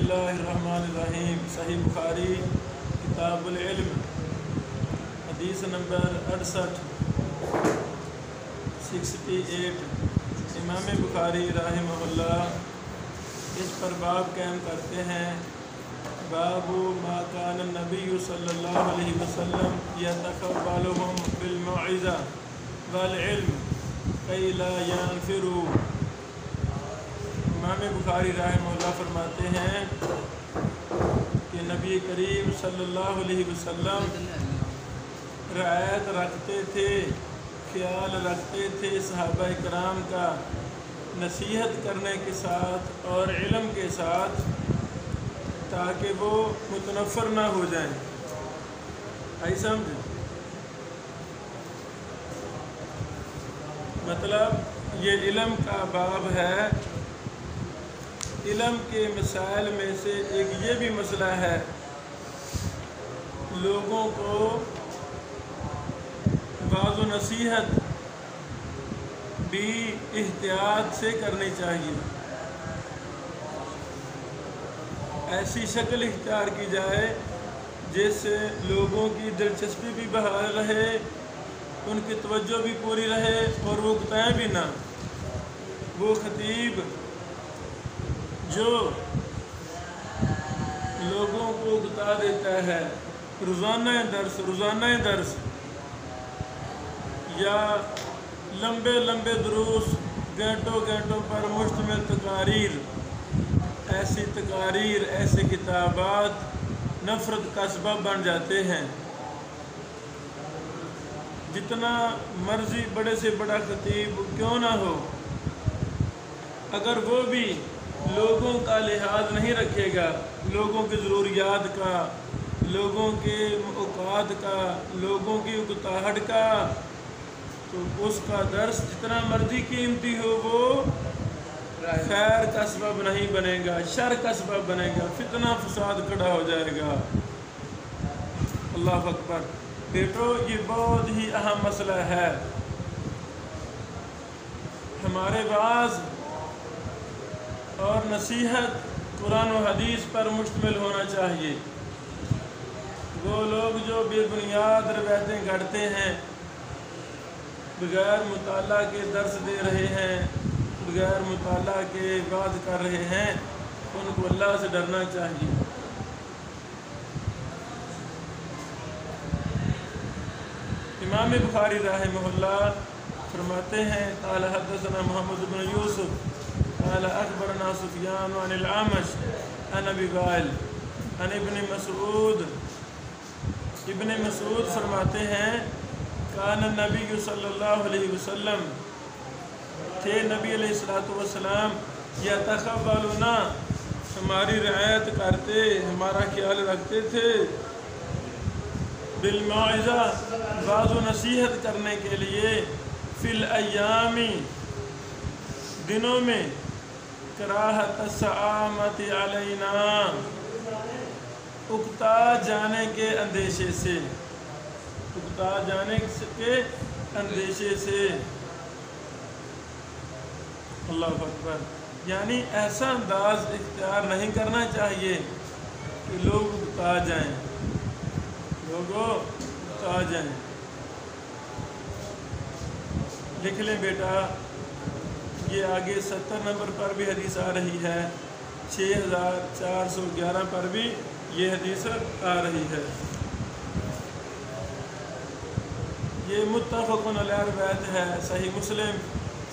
बिस्मिल्लाहिर्रहमानिर्रहीम। सही बुखारी किताबुल इल्म हदीस नंबर 68 इमाम बुखारी रहमहुल्लाह इस पर बाब कायम करते हैं। बाबू मा कान नबी सल्लल्लाहु अलैहि वसल्लम यतक़ब्बलुहुम बिल मौइज़ा वल इल्म कई ला यनफिरू। इमाम बुखारी रहमहुल्लाह फरमाते हैं कि नबी करीम सल्लल्लाहु अलैहि वसल्लम रियायत रखते थे, ख्याल रखते थे सहाबा इकराम का, नसीहत करने के साथ और इल्म के साथ, ताकि वो मुतनफ़र ना हो जाएं। आई समझ? मतलब ये इल्म का बाब है। इल्म के मसाइल में से एक ये भी मसला है, लोगों को वाज़ व नसीहत भी एहतियात से करनी चाहिए। ऐसी शक्ल इख्तियार की जाए जिससे लोगों की दिलचस्पी भी बहाल रहे, उनकी तवज्जो भी पूरी रहे और वो उकताएं भी ना। वो खतीब जो लोगों को उकता देता है रोज़ाना दर्स या लंबे लंबे दुरूस, घंटों पर मुश्तमिल तकारीर, ऐसी तकारीर, ऐसे किताबात नफ़रत का सबब बन जाते हैं। जितना मर्जी बड़े से बड़ा खतीब क्यों ना हो, अगर वो भी लोगों का लिहाज नहीं रखेगा, लोगों की ज़रूरियात का, लोगों के औकात का, लोगों की उकताहट का, तो उसका दर्स जितना मर्जी कीमती हो वो खैर का सबब नहीं बनेगा, शर का सबब बनेगा, फितना फसाद खड़ा हो जाएगा। अल्लाह अकबर। बेटो, ये बहुत ही अहम मसला है। हमारे वाज़ और नसीहत कुरान व हदीस पर मुश्तमिल होना चाहिए। वो लोग जो बेबुनियाद रवायतें गढ़ते हैं, बग़ैर मुताला के दर्स दे रहे हैं, बग़ैर मुताला के बात कर रहे हैं, उनको अल्लाह से डरना चाहिए। इमाम बुखारी रहमहुल्लाह फरमाते हैं क़ाल हद्दसना मुहम्मद इब्न यूसुफ क़ाल अख़बरना सुफ़यान अनिल आमश अन अबी वाइल अन इब्न मसूद फरमाते हैं कान नबी सल्लल्लाहु अलैहि वसल्लम थे नबी अलैहिस्सलातु वस्सलाम यतक़ब्बलुना हमारी रियायत करते, हमारा ख्याल रखते थे, बिल मौइज़ा वाज़ व नसीहत करने के लिए, फिल अय्यामी दिनों में, कराहत सआमति अलैना उकता जाने के अंदेशे से, उकता जाने के अंदेशे से। अल्लाह अकबर। यानी ऐसा अंदाज इख्तियार नहीं करना चाहिए कि लोग उकता जाएं, लोगों उकता जाएं। लिख लें बेटा, ये आगे 70 नंबर पर भी हदीस आ रही है, 6411 पर भी ये हदीस आ रही है। ये मुत्तफ़क़ुन अलैहि रिवायत है। सही मुस्लिम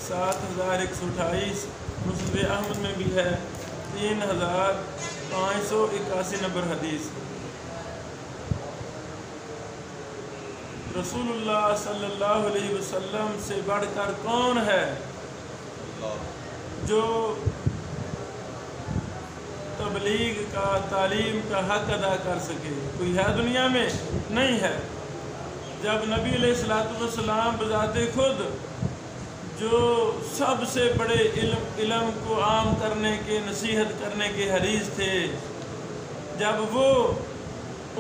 7128, मुस्नद अहमद में भी है 3581 नंबर हदीस। रसूलुल्लाह सल्लल्लाहु अलैहि वसल्लम से बढ़कर कौन है जो तबलीग का, तालीम का हक अदा कर सके? कोई है दुनिया में? नहीं है। जब नबी अलैहिस्सलातु वस्सलाम बज़ाते खुद जो सबसे बड़े इल्म को आम करने के, नसीहत करने के हरीस थे, जब वो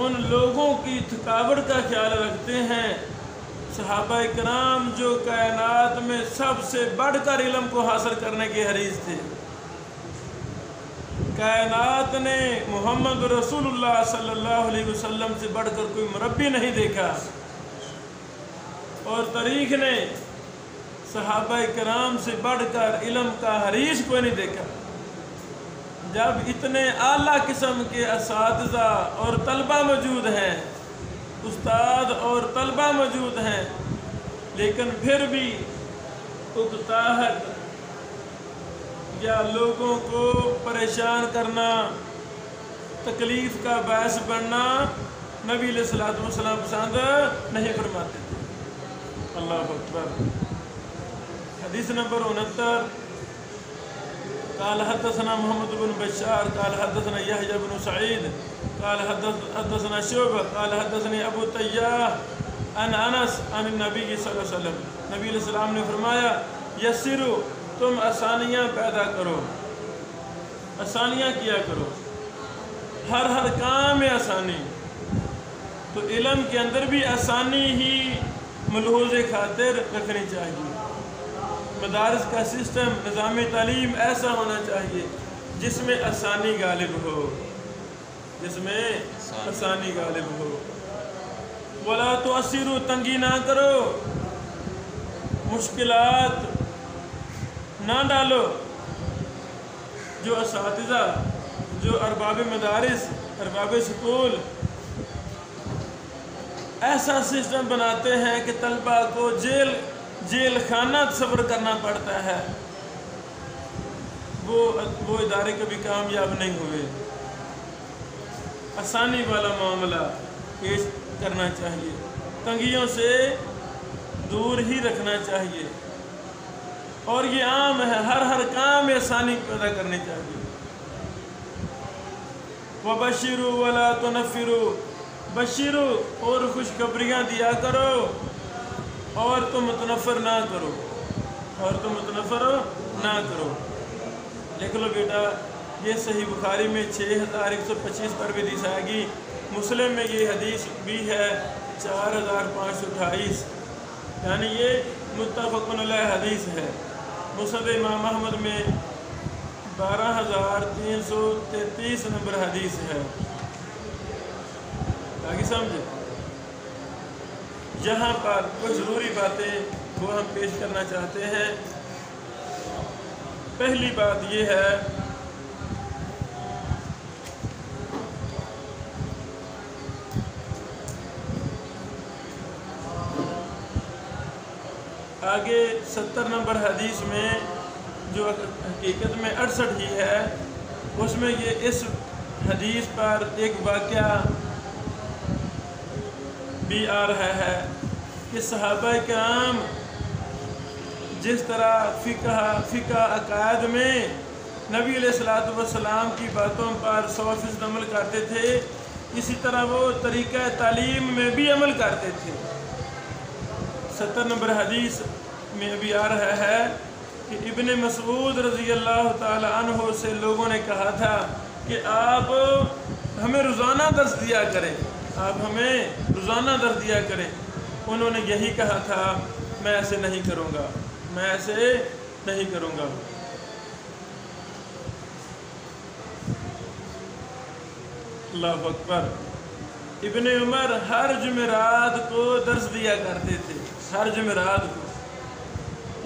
उन लोगों की थकावट का ख्याल रखते हैं, सहाबा इकराम जो कायनात में सबसे बढ़कर इल्म को हासिल करने के हरीस थे, کائنات نے محمد رسول اللہ صلی اللہ علیہ وسلم سے بڑھ کر کوئی مربی نہیں دیکھا، اور تاریخ نے صحابہ کرام سے بڑھ کر علم کا حریص کوئی نہیں دیکھا۔ جب اتنے اعلیٰ قسم کے اساتذہ اور طلبہ موجود ہیں، استاد اور طلبہ موجود ہیں، لیکن پھر بھی اکتاہٹ یا لوگوں کو پریشان کرنا، تکلیف کا باعث بننا نبی علیہ الصلوۃ والسلام پسند نہیں فرماتے تھے۔ اللہ اکبر۔ حدیث نمبر 69، قال حدثنا محمد بن بشار قال حدثنا يحيى بن سعيد قال حدثنا شعبہ قال حدثني ابو تیاح عن انس عن النبی صلی اللہ علیہ وسلم، نبی علیہ السلام نے فرمایا یسرو، تم آسانیاں پیدا کرو، آسانیاں کیا کرو، ہر کام میں آسانی۔ تو علم کے اندر بھی آسانی ہی ملحوظ خاطر رکھنی چاہیے۔ مدارس کا سسٹم، نظام تعلیم ایسا ہونا چاہیے جس میں آسانی غالب ہو، جس میں آسانی غالب ہو۔ وَلَا تُعَسِّرُوا، تنگی نہ کرو، مشکلات نہ ڈالو۔ جو اساتذہ، جو ارباب مدارس، ارباب سکول ایسا سسٹم بناتے ہیں کہ طلبہ کو جیل خانہ صبر کرنا پڑتا ہے، وہ ادارے کبھی کامیاب نہیں ہوئے۔ آسانی والا معاملہ پیش کرنا چاہیے، تنگیوں سے دور ہی رکھنا چاہیے، اور یہ عام ہے، ہر کام میں آسانی پیدا کرنی چاہیے۔ وَبَشِّرُوا وَلَا تُنَفِّرُوا، بشیرو اور خوشخبریاں دیا کرو، اور تم متنفر نہ کرو، اور تم متنفر نہ کرو۔ لکھ لو بیٹا، یہ صحیح بخاری میں 6125 پر بھی حدیث آئے گی، مسلم میں یہ حدیث بھی ہے 4528، یعنی یہ متفق علیہ حدیث ہے۔ مسند امام احمد میں 12333 نمبر حدیث ہے۔ آگے سمجھے؟ یہاں پر کچھ ضروری باتیں وہ ہم پیش کرنا چاہتے ہیں۔ پہلی بات یہ ہے آگے 70 نمبر حدیث میں، جو حقیقت میں 68 ہی ہے، اس میں یہ اس حدیث پر ایک واقعہ بھی آ رہا ہے کہ صحابہ کرام جس طرح فقہ عقائد میں نبی علیہ الصلوۃ والسلام کی باتوں پر 100% عمل کرتے تھے، اسی طرح وہ طریقہ تعلیم میں بھی عمل کرتے تھے۔ 70 نمبر حدیث میں بھی آ رہا ہے کہ ابن مسعود رضی اللہ تعالی عنہ سے لوگوں نے کہا تھا کہ آپ ہمیں روزانہ درس دیا کریں، آپ ہمیں روزانہ درس دیا کریں۔ انہوں نے یہی کہا تھا، میں ایسے نہیں کروں گا، میں ایسے نہیں کروں گا۔ اللہ اکبر۔ ابن عمر ہر جمعرات کو درس دیا کرتے تھے، ہر جمعرات کو۔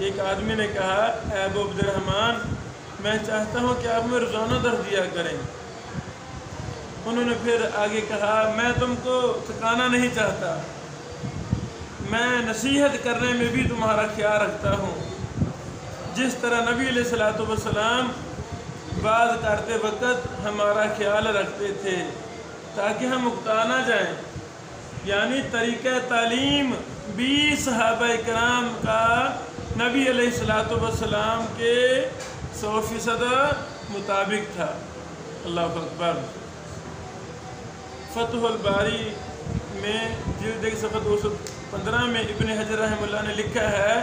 ایک آدمی نے کہا، اے ابو عبد الرحمن، میں چاہتا ہوں کہ آپ میں روزانہ درس دیا کریں۔ انہوں نے پھر آگے کہا، میں تم کو تھکانا نہیں چاہتا، میں نصیحت کرنے میں بھی تمہارا خیال رکھتا ہوں، جس طرح نبی علیہ الصلوۃ والسلام بات کرتے وقت ہمارا خیال رکھتے تھے تاکہ ہم اکتا نہ جائیں۔ یعنی طریقہ تعلیم بھی صحابہ کرام کا نبی علیہ الصلوۃ والسلام کے 100% مطابق تھا۔ اللہ اکبر۔ فتح الباری میں جلد صفحہ 215 میں ابن حجر رحمہ اللہ نے لکھا ہے،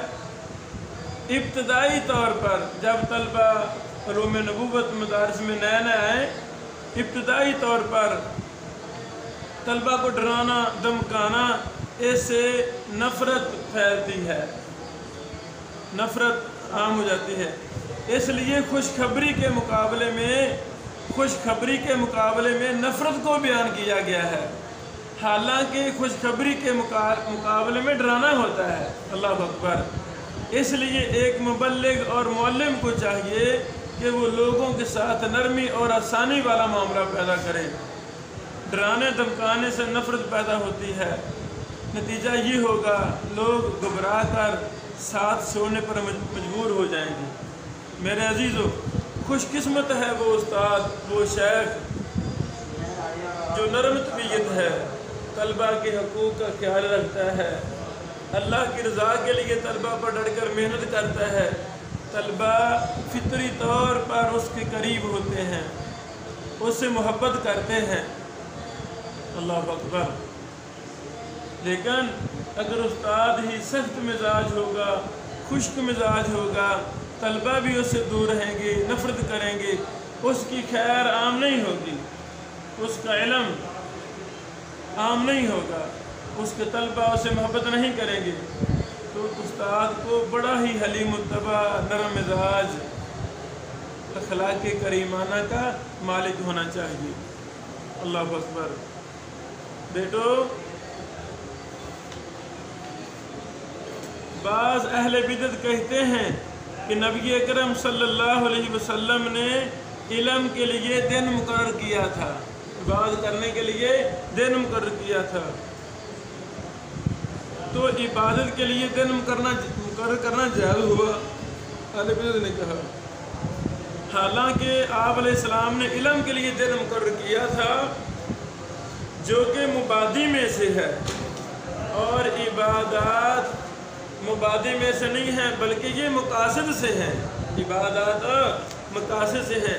ابتدائی طور پر جب طلبہ علوم نبوت مدارس میں نئے آئے، ابتدائی طور پر طلبہ کو ڈرانا، دمکانا، اس سے نفرت پھیلتی ہے، نفرت عام ہو جاتی ہے۔ اس لیے خوشخبری کے مقابلے میں खुशखबरी के मुकाबले में नफ़रत को बयान किया गया है, हालांकि खुशखबरी के मुकाबले में डराना होता है। अल्लाह अकबर। इसलिए एक मुबल्लिग और मुअल्लिम को चाहिए कि वो लोगों के साथ नरमी और आसानी वाला मामला पैदा करे। डराने धमकाने से नफ़रत पैदा होती है, नतीजा ये होगा लोग घबरा कर साथ छोड़ने पर मजबूर हो जाएंगे। मेरे अजीज़ों, खुशकिस्मत है वो उस्ताद, वो शेख जो नरम तबीयत है, तलबा के हकूक़ का ख्याल रखता है, अल्लाह की रज़ा के लिए तलबा पर डटकर मेहनत करता है। तलबा फितरी तौर पर उसके करीब होते हैं, उससे मोहब्बत करते हैं। अल्लाह अकबर। लेकिन अगर उस्ताद ही सख्त मिजाज होगा, खुश्क मिजाज होगा, तलबा भी उससे दूर रहेंगे, नफ़रत करेंगे, उसकी खैर आम नहीं होगी, उसका इल्म आम नहीं होगा, उसके तलबा उससे मोहब्बत नहीं करेंगे। तो उस्ताद को बड़ा ही हलीम मुत्तबा, नरम मिजाज, अखलाक करीमाना का मालिक होना चाहिए। अल्लाह अकबर। बेटो, बाज़ अहले बिदअत कहते हैं कि नबी अकरम सल्लल्लाहु अलैहि वसल्लम ने इल्म के लिए दिन मुकर्रर किया था, इबादत करने के लिए दिन मुकर्रर किया था। तो इबादत के लिए दिन मुकर्रर करना जायज़ हुआ, अहले बिदअत ने कहा। हालांकि आप अलैहिस्सलाम ने इल्म के लिए दिन मुकर्रर किया था जो कि मुबादी में से है, और इबादत मुबादी में से नहीं है बल्कि ये मकासद से है। इबादत मकासद से है,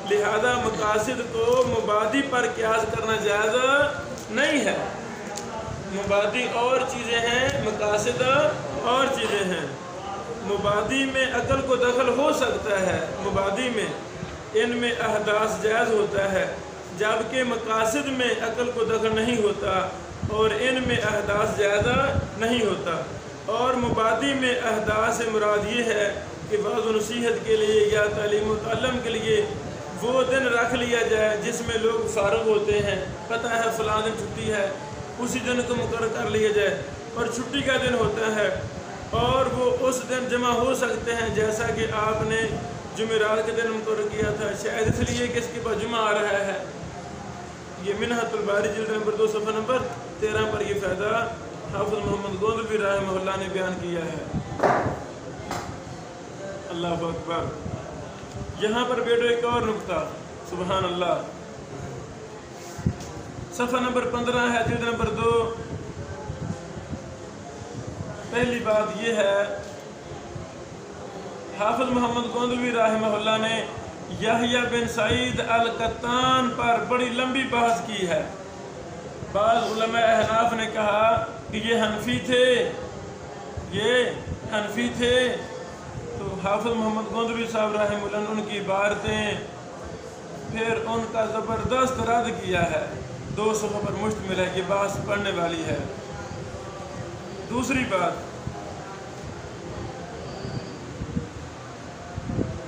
लिहाजा मकासद को मुबादी पर क़यास करना जायज़ नहीं है। मुबादी और चीज़ें हैं, मकासद और चीज़ें हैं। मुबादी में अकल को दखल हो सकता है, मुबादी में इनमें अहदास जायज़ होता है, जबकि मकासद में अकल को दखल नहीं होता और इनमें अहदास ज़्यादा नहीं होता। और मुबादी में अहदास से मुराद ये है कि वाज़ नसीहत के लिए या तालीम व तअल्लुम के लिए वो दिन रख लिया जाए जिसमें लोग फारुग होते हैं, पता है फ़लाँ दिन छुट्टी है, उसी दिन को मुकर्रर कर लिया जाए, और छुट्टी का दिन होता है और वो उस दिन जमा हो सकते हैं, जैसा कि आपने जुमेरात के दिन मुकर्रर किया था, शायद इसलिए कि इसके बाद जुमा आ रहा है। ये मिन्हतुल बारी जिल्द नंबर 2 सफ़ा नंबर 13 पर यह फ़ायदा हाफ़िज़ मोहम्मद गोंदलवी रहमहुल्लाह ने बयान किया है। अल्लाह अकबर। यहाँ पर बेटो एक और नुक्ता, सुबहान अल्लाह, सफ़ा नंबर 15 है, जिल्द नंबर 2। पहली बात यह है, हाफ़िज़ मोहम्मद गोंदलवी रहमहुल्लाह ने यहया बिन सईद अल-कत्तान पर बड़ी लंबी बहस की है। बाज़ उलमा अहनाफ ने कहा कि ये हनफी थे, तो हाफ़िज़ मोहम्मद गोंदलवी साहब रहमहुल्लाह ने उनकी इबारतें फिर उनका ज़बरदस्त रद्द किया है। 2 सफ़ा पर मुश्तमिल है, ये बात पढ़ने वाली है। दूसरी बात,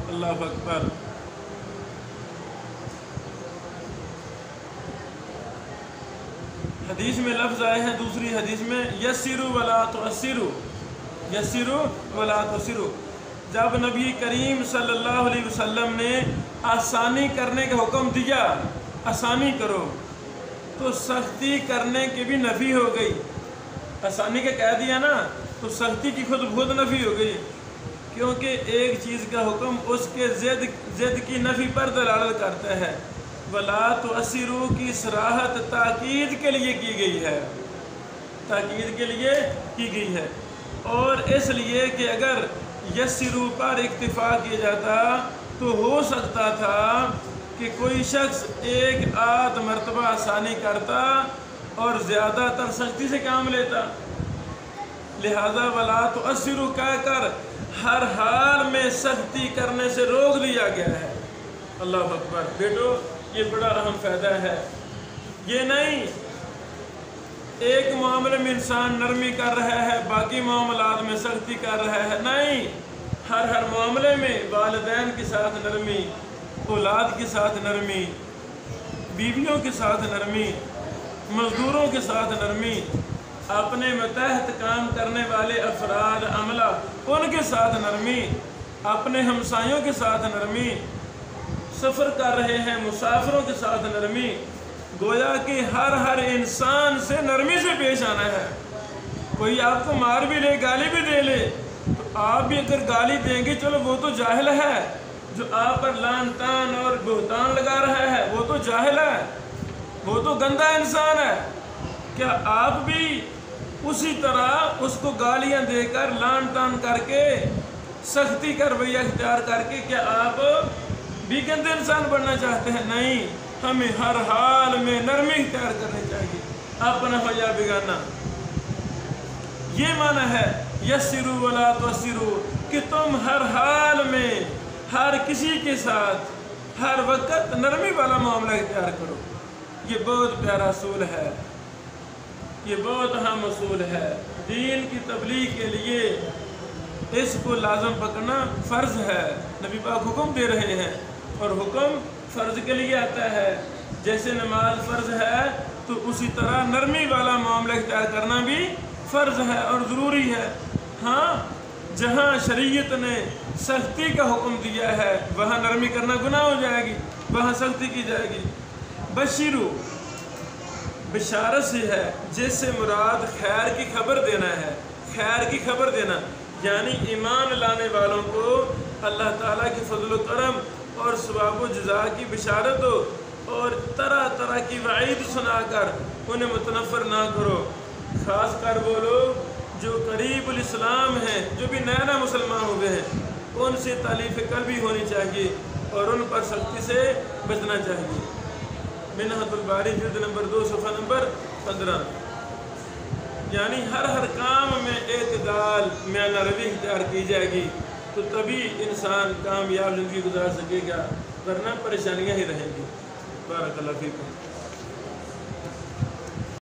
अल्लाह अकबर, हदीस में लफ्ज़ आए हैं, दूसरी हदीस में यस्सिरु वला तुअस्सिरु, यस्सिरु वला तुअस्सिरु। जब नबी करीम सल्लल्लाहु अलैहि वसल्लम ने आसानी करने का हुक्म दिया, आसानी करो, तो सख्ती करने की भी नफ़ी हो गई। आसानी का कह दिया ना, तो सख्ती की खुद नफ़ी हो गई, क्योंकि एक चीज़ का हुक्म उसके ज़िद की नफ़ी पर दलालत करता है। वला तुअस्सिरु की सराहत ताकीद के लिए की गई है, ताकीद के लिए की गई है, और इसलिए कि अगर यस्सिरु पर इक्तिफा किया जाता तो हो सकता था कि कोई शख्स एक आध मरतबा आसानी करता और ज़्यादातर सख्ती से काम लेता। लिहाजा वला तुअस्सिरु कहकर हर हाल में सख्ती करने से रोक दिया गया है। अल्लाह अकबर। बेटो, ये बड़ा अहम फ़ायदा है। ये नहीं एक मामले में इंसान नरमी कर रहा है, बाकी मामलात में सख्ती कर रहा है, नहीं, हर मामले में वालिदैन के साथ नरमी, اولاد کے ساتھ نرمی، بیویوں کے ساتھ نرمی، مزدوروں کے ساتھ نرمی، اپنے متحد کام کرنے والے افراد عملہ ان کے ساتھ نرمی، اپنے ہمسایوں کے ساتھ نرمی، سفر کر رہے ہیں مسافروں کے ساتھ نرمی، گویا کہ ہر انسان سے نرمی سے پیش آنا ہے۔ کوئی آپ کو مار بھی لے، گالی بھی دے لے، تو آپ بھی اگر گالی دیں گے چلو وہ تو جاہل ہے، جو آپ پر لان تان اور بہتان لگا رہا ہے وہ تو جاہل ہے، وہ تو گندا انسان ہے۔ کیا آپ بھی اسی طرح اس کو گالیاں دے کر لان تان کر کے سختی کا رویہ اختیار کر کے کیا آپ بھی گندے انسان بننا چاہتے ہیں؟ نہیں، ہمیں ہر حال میں نرمی اختیار کرنی چاہیے، اپنا ہو یا بیگانہ۔ یہ معنی ہے یسروا ولا تعسروا، کہ تم ہر حال میں ہر کسی کے ساتھ ہر وقت نرمی والا معاملہ اختیار کرو۔ یہ بہت پیارا اصول ہے، یہ بہت اہم اصول ہے۔ دین کی تبلیغ کے لیے اس کو لازم پکڑنا فرض ہے۔ نبی پاک حکم دے رہے ہیں اور حکم فرض کے لیے آتا ہے۔ جیسے نماز فرض ہے تو اسی طرح نرمی والا معاملہ اختیار کرنا بھی فرض ہے اور ضروری ہے۔ ہاں، جہاں شریعت نے سختی کا حکم دیا ہے وہاں نرمی کرنا گناہ ہو جائے گی، وہاں سختی کی جائے گی۔ بشیرو بشارت سے ہے، جس سے مراد خیر کی خبر دینا ہے، خیر کی خبر دینا، یعنی ایمان لانے والوں کو اللہ تعالیٰ کی فضل و کرم اور ثواب و جزا کی بشارت ہو، اور طرح طرح کی وعید سنا کر انہیں متنفر نہ کرو۔ خاص کر وہ لوگ جو قریب الاسلام ہیں، جو بھی نیا مسلمان ہوئے ہیں، ان سے تالیف قلبی ہونی چاہیے اور ان پر سختی سے بچنا چاہیے۔ منہۃ الباری جلد نمبر 2 صفحہ نمبر 15۔ یعنی ہر کام میں اعتدال، میانہ روی اختیار کی جائے گی تو تبھی انسان کامیاب زندگی گزار سکے گا، ورنہ پریشانیاں ہی رہیں گی۔ بارک اللہ فیکم۔